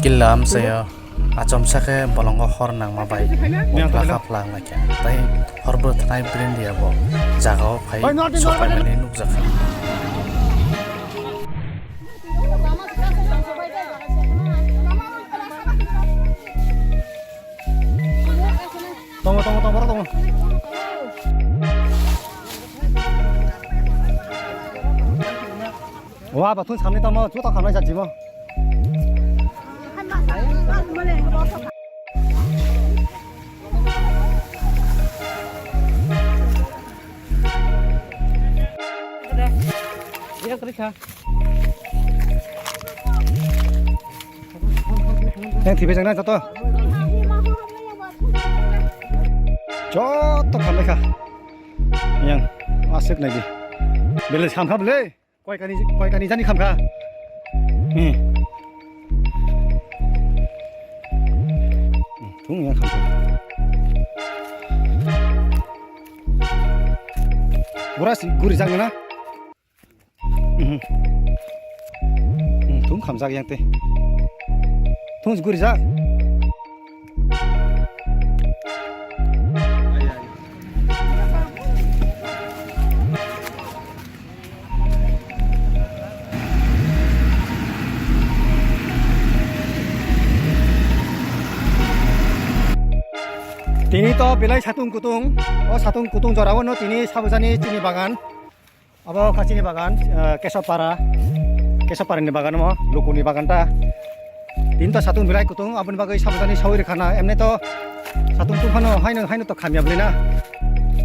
Kilam saya acom sake bolongo hor nang mabai mokla kaplang lagi tai horbot nai brin dia bo jagao phai sopai mani nuk jakha tunggu. Wah, batun samne tamo juta kamai jati mo. Iya kerja. Yang tipe jangan jatuh. Jatuh kamai kah? Yang asik lagi. Beli samkah beli. Koi kani jani kamkah. Tung yang kamkah. Guri jang mana? Tung kamsak yang teh. Tung guri jak. Tini to belai satung kutung jorawan no tini sabujani cini bagan. Abo kacini bagan kesopara ni bagan mo lukuni bagan ta. Tini to satung belai kutung abon bagai sabujani sawir khana emne to satung tufano haino to khamia blina.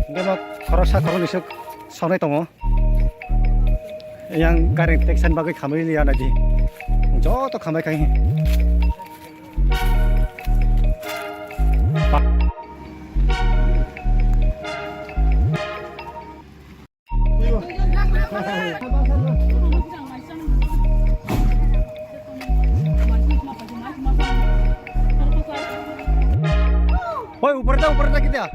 Ngemo khorosa khoron isuk sonai tongo. Yang gareng teksan bagai khamai liya naji. Jo to khamai kai. Woi, ऊपर जा किती आ?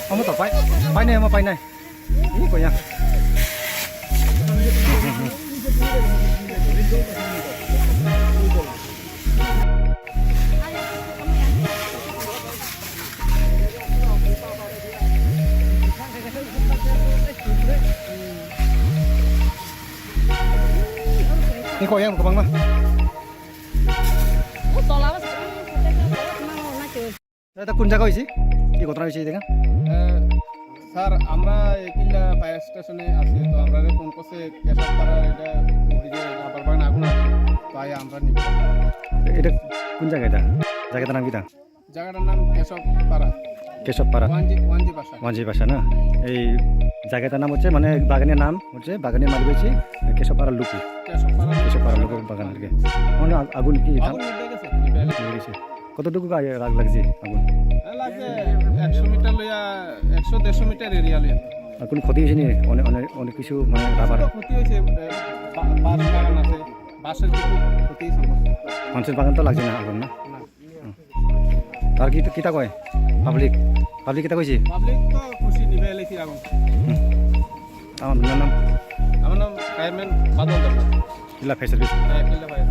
Kamu tahu pai nih, ini kok yang. Ini kok yang kebang mah. Ada kun jaga isi? Di kota isi dengan? Sir আমরা একিলা fire স্টেশনে আছি তো আমরা phone করছে কেশব পাড়া এটা ওদিকে রাবার বাগান আগুন আছে তাই আমরা নিব এটা কোন জায়গা এটা জায়গাটার নাম কি তা জায়গাটার নাম কেশব পাড়া ওয়ানজি বাসা না এই জায়গাটার নাম হচ্ছে মানে বাগানের নাম হচ্ছে বাগানের মালিক হচ্ছে কেশব পাড়া লুকু বাগান আর কি মানে আগুন কি নিভে গেছে কতটুকু আগ লাগছে আগুন লাগছে 100 মিটার লইয়া 100-150 মিটার এরিয়া লইয়া আর কোন ক্ষতি হয়েছে নি অনেক কিছু মানে রাবার ক্ষতি হয়েছে বাঁশ বাগান আছে বাঁশের কিছু ক্ষতি হয়েছে মানুষের বাগান তো লাগছে না আগুন না তার কি কিতা কয় পাবলিক কিতা কইছে পাবলিক তো খুশি নিভে এলেছি আগুন আমার নাম কায়রম্যান বাদল দাস কিলা ফায়ার সার্ভিস কিলা ফায়ার